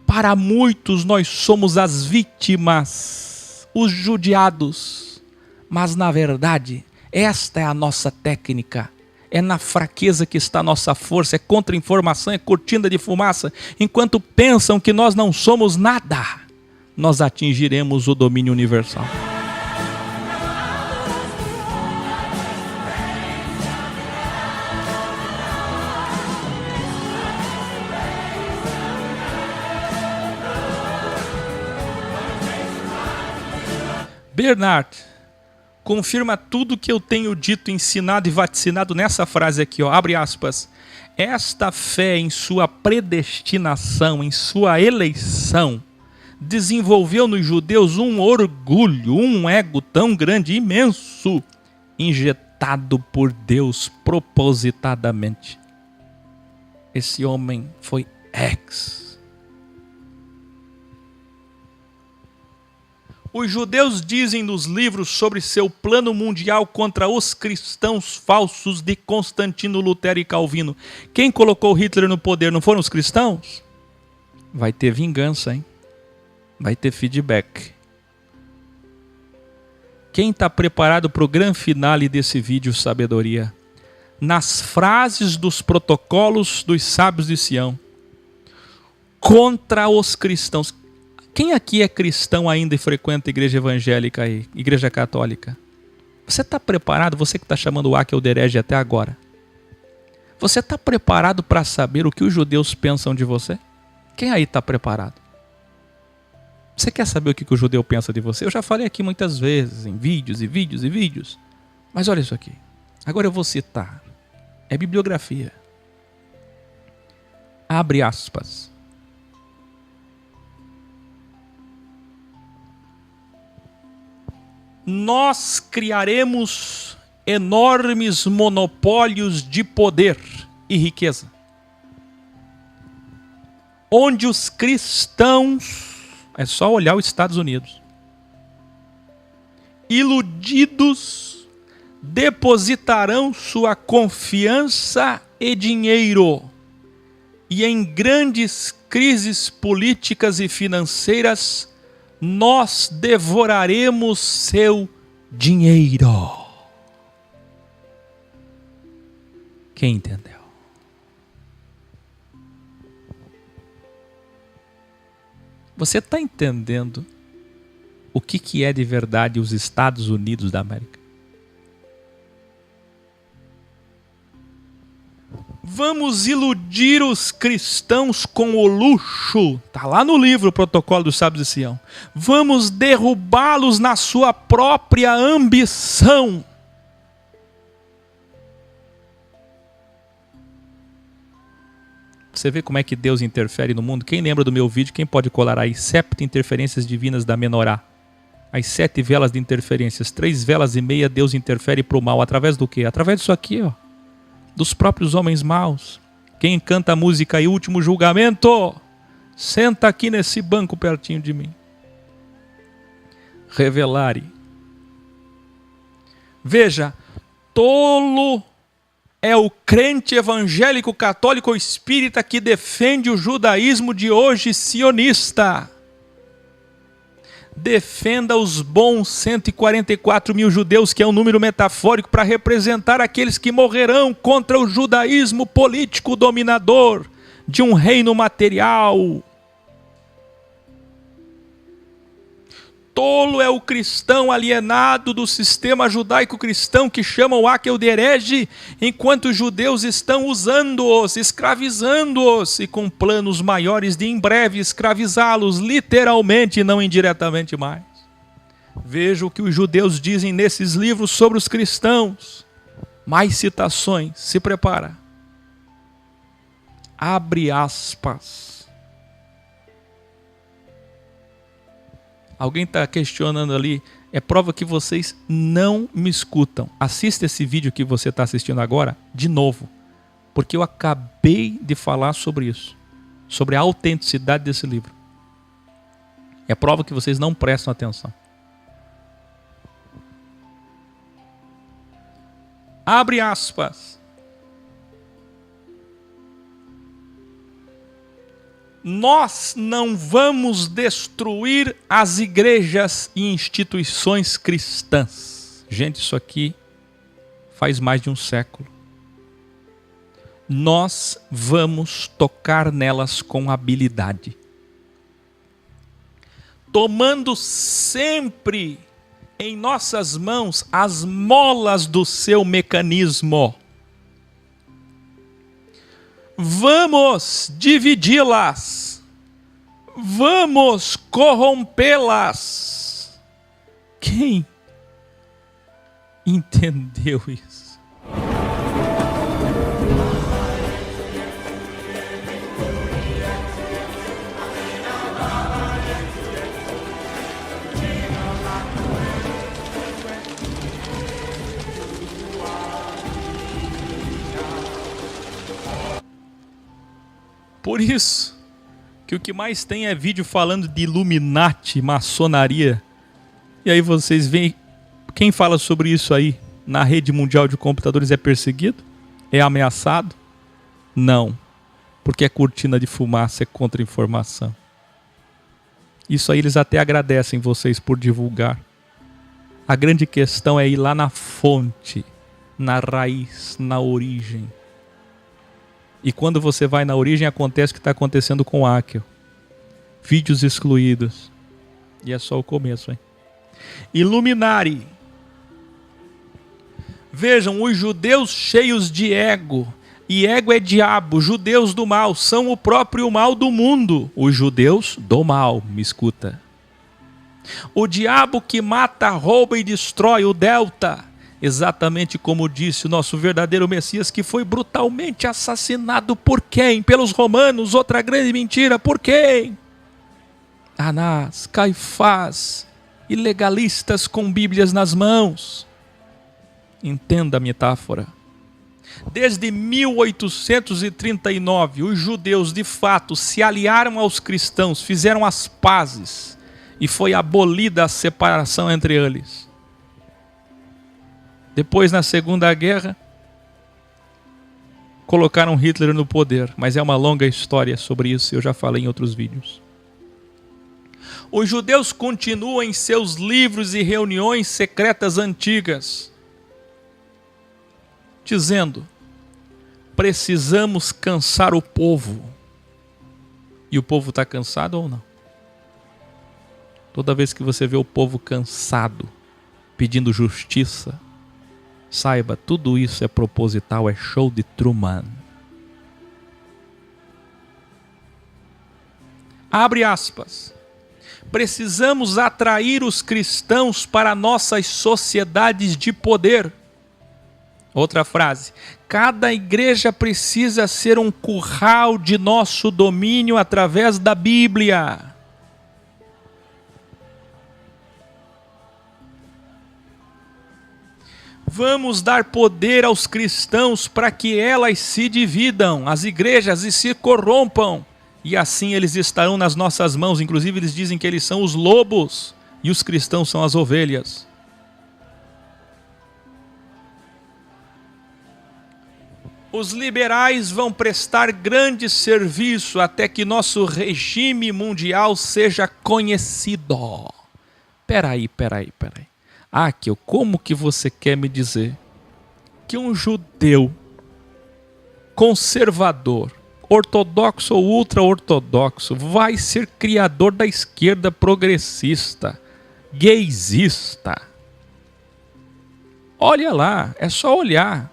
Para muitos nós somos as vítimas, os judiados. Mas na verdade, esta é a nossa técnica. É na fraqueza que está a nossa força, é contra-informação, é cortina de fumaça. Enquanto pensam que nós não somos nada, nós atingiremos o domínio universal. Bernard confirma tudo que eu tenho dito, ensinado e vaticinado nessa frase aqui, ó, abre aspas. Esta fé em sua predestinação, em sua eleição, desenvolveu nos judeus um orgulho, um ego tão grande, imenso, injetado por Deus propositadamente. Esse homem foi ex. Os judeus dizem nos livros sobre seu plano mundial contra os cristãos falsos de Constantino, Lutero e Calvino. Quem colocou Hitler no poder não foram os cristãos? Vai ter vingança, hein? Vai ter feedback. Quem está preparado para o grande finale desse vídeo, sabedoria? Nas frases dos protocolos dos sábios de Sião. Contra os cristãos. Quem aqui é cristão ainda e frequenta a igreja evangélica aí, igreja católica? Você está preparado? Você que está chamando o Akel de herege até agora. Você está preparado para saber o que os judeus pensam de você? Quem aí está preparado? Você quer saber o que o judeu pensa de você? Eu já falei aqui muitas vezes, em vídeos e vídeos e vídeos. Mas olha isso aqui. Agora eu vou citar. É bibliografia. Abre aspas. Nós criaremos enormes monopólios de poder e riqueza, onde os cristãos, é só olhar os Estados Unidos, iludidos, depositarão sua confiança e dinheiro, e em grandes crises políticas e financeiras, nós devoraremos seu dinheiro. Quem entendeu? Você está entendendo o que é de verdade os Estados Unidos da América? Vamos iludir os cristãos com o luxo. Está lá no livro o Protocolo dos Sábios de Sião. Vamos derrubá-los na sua própria ambição. Você vê como é que Deus interfere no mundo? Quem lembra do meu vídeo, quem pode colar aí? 7 interferências divinas da menorá. As 7 velas de interferências. 3 velas e meia Deus interfere para o mal. Através do quê? Através disso aqui, ó. Dos próprios homens maus. Quem canta a música e último julgamento, senta aqui nesse banco pertinho de mim. Revelare. Veja, tolo é o crente evangélico, católico ou espírita que defende o judaísmo de hoje sionista. Defenda os bons 144 mil judeus, que é um número metafórico para representar aqueles que morrerão contra o judaísmo político dominador de um reino material. Tolo é o cristão alienado do sistema judaico-cristão que chamam o Akel de herege, enquanto os judeus estão usando-os, escravizando-os e com planos maiores de em breve escravizá-los literalmente e não indiretamente mais. Veja o que os judeus dizem nesses livros sobre os cristãos. Mais citações, se prepara. Abre aspas. Alguém está questionando ali, é prova que vocês não me escutam. Assista esse vídeo que você está assistindo agora de novo, porque eu acabei de falar sobre isso, sobre a autenticidade desse livro. É prova que vocês não prestam atenção. Abre aspas. Nós não vamos destruir as igrejas e instituições cristãs. Gente, isso aqui faz mais de um século. Nós vamos tocar nelas com habilidade, tomando sempre em nossas mãos as molas do seu mecanismo. Vamos dividi-las, vamos corrompê-las. Quem entendeu isso? Por isso que o que mais tem é vídeo falando de Illuminati, maçonaria. E aí vocês veem, quem fala sobre isso aí na rede mundial de computadores é perseguido? É ameaçado? Não, porque é cortina de fumaça, é contra-informação. Isso aí eles até agradecem vocês por divulgar. A grande questão é ir lá na fonte, na raiz, na origem. E quando você vai na origem, acontece o que está acontecendo com o Akel. Vídeos excluídos. E é só o começo, hein? Illuminati. Vejam, os judeus cheios de ego E ego é diabo, judeus do mal, são o próprio mal do mundo. Os judeus do mal, me escuta. O diabo que mata, rouba e destrói, o delta. Exatamente como disse o nosso verdadeiro Messias, que foi brutalmente assassinado por quem? Pelos romanos, outra grande mentira, por quem? Anás, Caifás, ilegalistas com bíblias nas mãos. Entenda a metáfora. Desde 1839, os judeus de fato se aliaram aos cristãos, fizeram as pazes e foi abolida a separação entre eles. Depois, na Segunda Guerra, colocaram Hitler no poder, mas é uma longa história sobre isso, eu já falei em outros vídeos. Os judeus continuam em seus livros e reuniões secretas antigas, dizendo: precisamos cansar o povo. E o povo está cansado ou não? Toda vez que você vê o povo cansado, pedindo justiça, saiba, tudo isso é proposital, é show de Truman. Abre aspas. Precisamos atrair os cristãos para nossas sociedades de poder. Outra frase. Cada igreja precisa ser um curral de nosso domínio através da Bíblia. Vamos dar poder aos cristãos para que elas se dividam, as igrejas, e se corrompam. E assim eles estarão nas nossas mãos. Inclusive eles dizem que eles são os lobos e os cristãos são as ovelhas. Os liberais vão prestar grande serviço até que nosso regime mundial seja conhecido. Peraí. Aqui, como que você quer me dizer que um judeu conservador, ortodoxo ou ultra-ortodoxo, vai ser criador da esquerda progressista, gaysista? Olha lá, é só olhar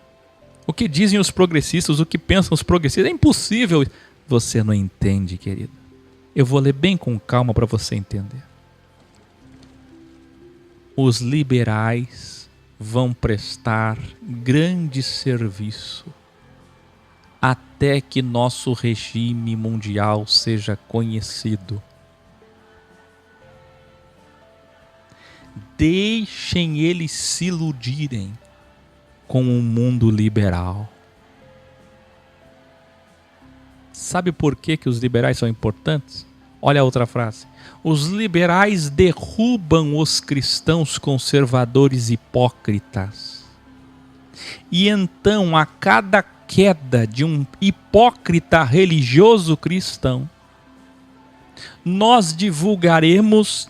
o que dizem os progressistas, o que pensam os progressistas. É impossível. Você não entende, querido. Eu vou ler bem com calma para você entender. Os liberais vão prestar grande serviço até que nosso regime mundial seja conhecido. Deixem eles se iludirem com um mundo liberal. Sabe por que os liberais são importantes? Olha a outra frase. Os liberais derrubam os cristãos conservadores hipócritas. E então, a cada queda de um hipócrita religioso cristão, nós divulgaremos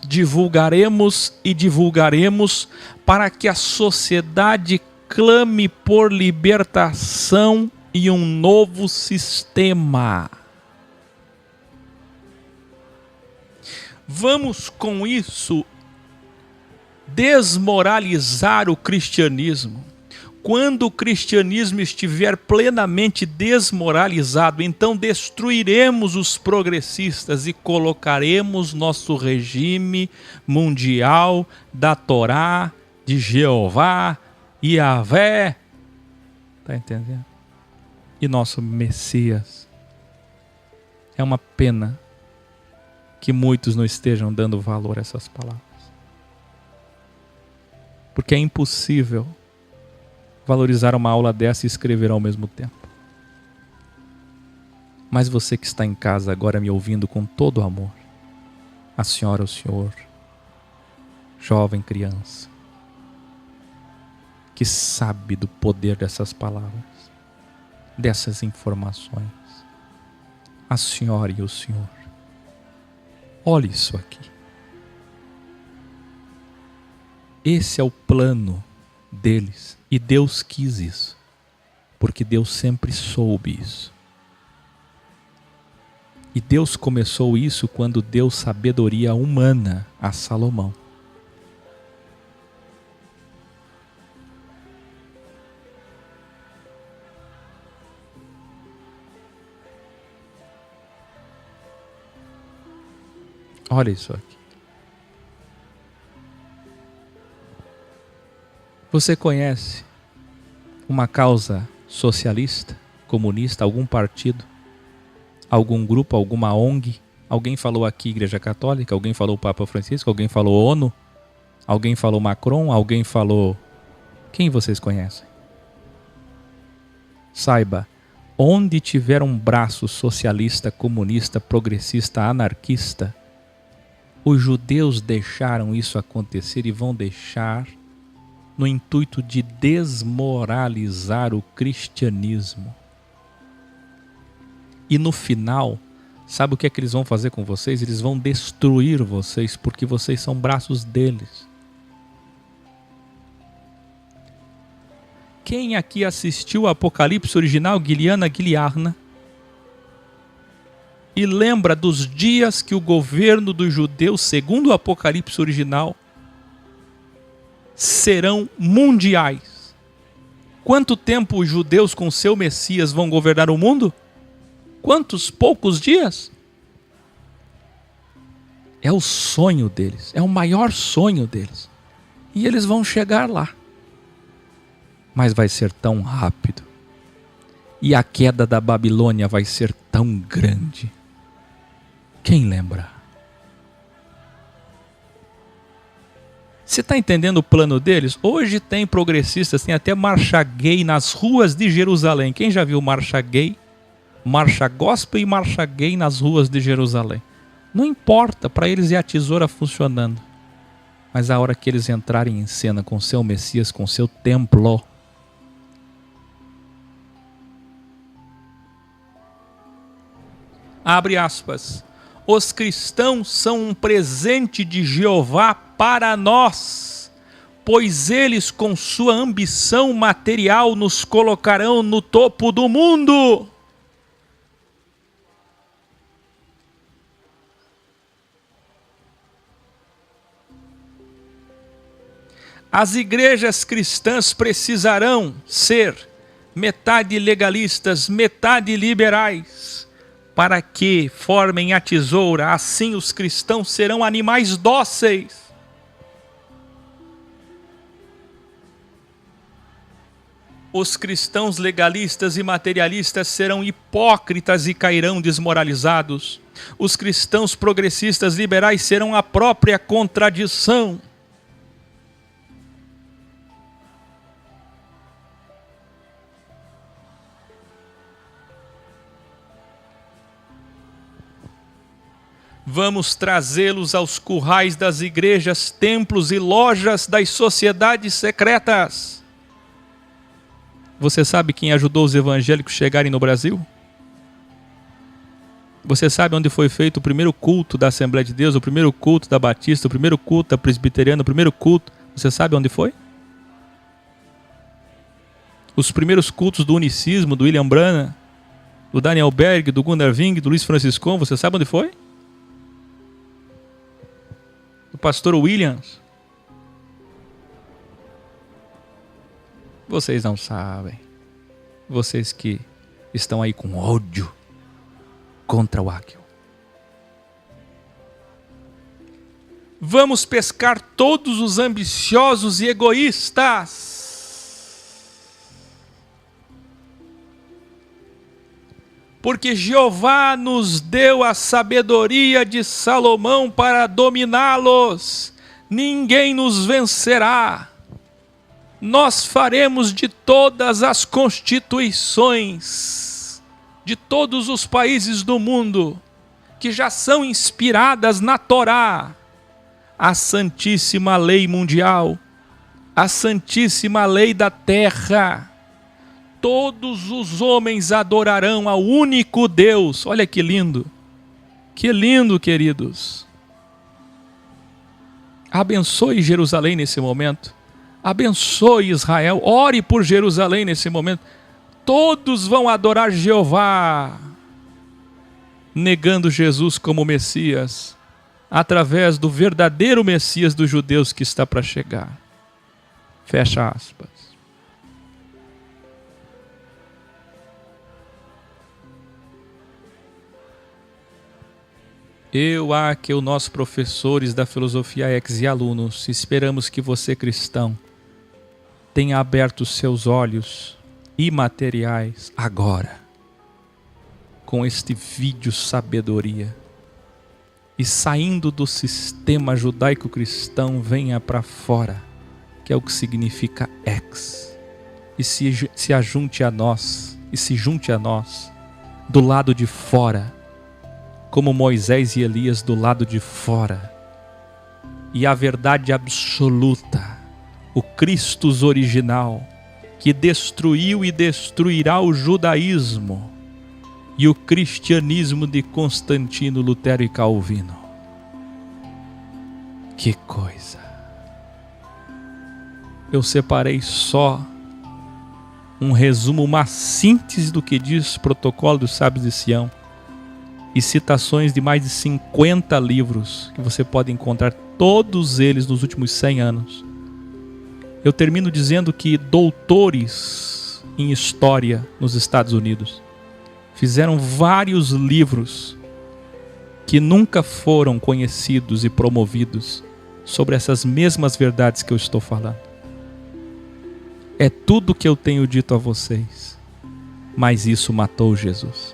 para que a sociedade clame por libertação e um novo sistema. Vamos com isso desmoralizar o cristianismo. Quando o cristianismo estiver plenamente desmoralizado, então destruiremos os progressistas e colocaremos nosso regime mundial da Torá, de Jeová, Yahvé. Está entendendo? E nosso Messias. É uma pena que muitos não estejam dando valor a essas palavras. Porque é impossível valorizar uma aula dessa e escrever ao mesmo tempo. Mas você que está em casa agora me ouvindo com todo amor, a senhora, o senhor, jovem, criança, que sabe do poder dessas palavras, dessas informações, a senhora e o senhor, olhe isso aqui. Esse é o plano deles. E Deus quis isso. Porque Deus sempre soube isso. E Deus começou isso quando deu sabedoria humana a Salomão. Olha isso aqui. Você conhece uma causa socialista, comunista, algum partido, algum grupo, alguma ONG? Alguém falou aqui Igreja Católica, alguém falou Papa Francisco, alguém falou ONU, alguém falou Macron, alguém falou... Quem vocês conhecem? Saiba, onde tiver um braço socialista, comunista, progressista, anarquista, os judeus deixaram isso acontecer e vão deixar no intuito de desmoralizar o cristianismo. E no final, sabe o que é que eles vão fazer com vocês? Eles vão destruir vocês, porque vocês são braços deles. Quem aqui assistiu o Apocalipse original, Guiliana Guiliarna, e lembra dos dias que o governo dos judeus, segundo o Apocalipse original, serão mundiais? Quanto tempo os judeus com seu Messias vão governar o mundo? Quantos poucos dias? É o sonho deles, é o maior sonho deles. E eles vão chegar lá. Mas vai ser tão rápido. E a queda da Babilônia vai ser tão grande. Quem lembra? Você está entendendo o plano deles? Hoje tem progressistas, tem até marcha gay nas ruas de Jerusalém. Quem já viu marcha gay? Marcha gospel e marcha gay nas ruas de Jerusalém. Não importa, para eles é a tesoura funcionando. Mas a hora que eles entrarem em cena com seu Messias, com seu templo, abre aspas, os cristãos são um presente de Jeová para nós, pois eles com sua ambição material nos colocarão no topo do mundo. As igrejas cristãs precisarão ser metade legalistas, metade liberais, para que formem a tesoura, assim os cristãos serão animais dóceis. Os cristãos legalistas e materialistas serão hipócritas e cairão desmoralizados. Os cristãos progressistas liberais serão a própria contradição. Vamos trazê-los aos currais das igrejas, templos e lojas das sociedades secretas. Você sabe quem ajudou os evangélicos a chegarem no Brasil? Você sabe onde foi feito o primeiro culto da Assembleia de Deus, o primeiro culto da Batista, o primeiro culto da Presbiteriana, o primeiro culto? Você sabe onde foi? Os primeiros cultos do Unicismo, do William Branham, do Daniel Berg, do Gunnar Wing, do Luiz Franciscon, você sabe onde foi? O pastor Williams. Vocês não sabem. Vocês que estão aí com ódio contra o Áquil. Vamos pescar todos os ambiciosos e egoístas. Porque Jeová nos deu a sabedoria de Salomão para dominá-los. Ninguém nos vencerá. Nós faremos de todas as constituições, de todos os países do mundo, que já são inspiradas na Torá, a santíssima lei mundial, a santíssima lei da terra. Todos os homens adorarão ao único Deus. Olha que lindo. Que lindo, queridos. Abençoe Jerusalém nesse momento. Abençoe Israel. Ore por Jerusalém nesse momento. Todos vão adorar Jeová, negando Jesus como Messias, através do verdadeiro Messias dos judeus que está para chegar. Fecha aspas. Eu, Akel, nós professores da Filosofia X e alunos, esperamos que você, cristão, tenha aberto os seus olhos imateriais agora, com este vídeo sabedoria, e saindo do sistema judaico-cristão, venha para fora, que é o que significa X, e se ajunte a nós, e se junte a nós, do lado de fora, como Moisés e Elias do lado de fora, e a verdade absoluta, o Christus original, que destruiu e destruirá o judaísmo e o cristianismo de Constantino, Lutero e Calvino. Que coisa! Eu separei só um resumo, uma síntese do que diz o Protocolo dos Sábios de Sião, e citações de mais de 50 livros que você pode encontrar, todos eles nos últimos 100 anos. Eu termino dizendo que doutores em história nos Estados Unidos fizeram vários livros que nunca foram conhecidos e promovidos sobre essas mesmas verdades que eu estou falando. É tudo que eu tenho dito a vocês, mas isso matou Jesus.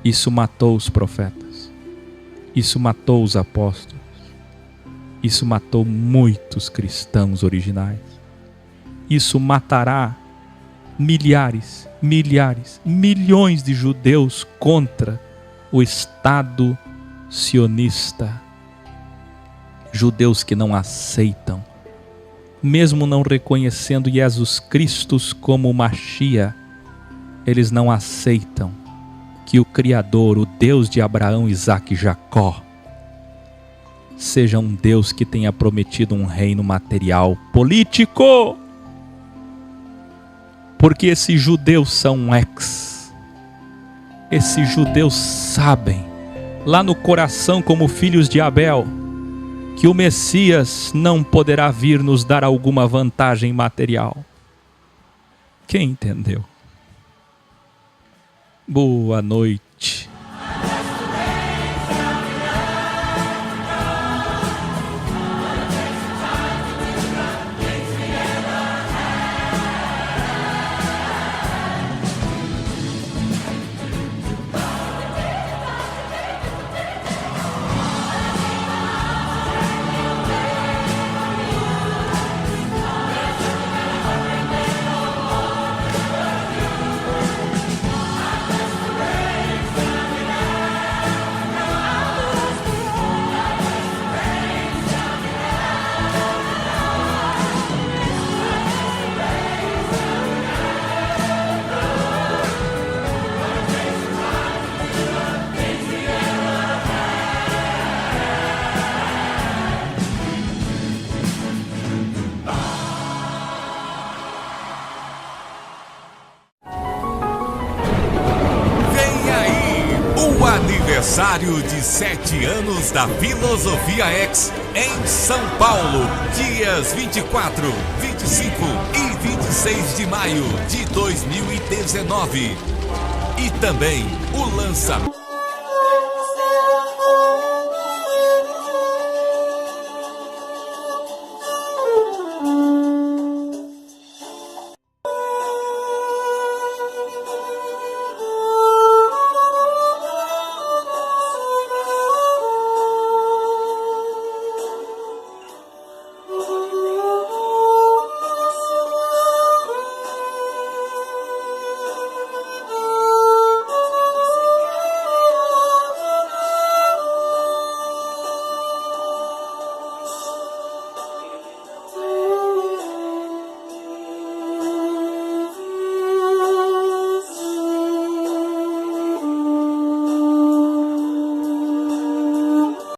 Isso matou os profetas, isso matou os apóstolos, isso matou muitos cristãos originais, isso matará milhares, milhões de judeus contra o Estado sionista, judeus que não aceitam, mesmo não reconhecendo Jesus Cristo como Machia, eles não aceitam que o Criador, o Deus de Abraão, Isaque e Jacó, seja um Deus que tenha prometido um reino material político. Porque esses judeus são ex. Esses judeus sabem, lá no coração como filhos de Abel, que o Messias não poderá vir nos dar alguma vantagem material. Quem entendeu? Boa noite. Aniversário de 7 anos da Filosofia X em São Paulo, dias 24, 25 e 26 de maio de 2019. E também o lançamento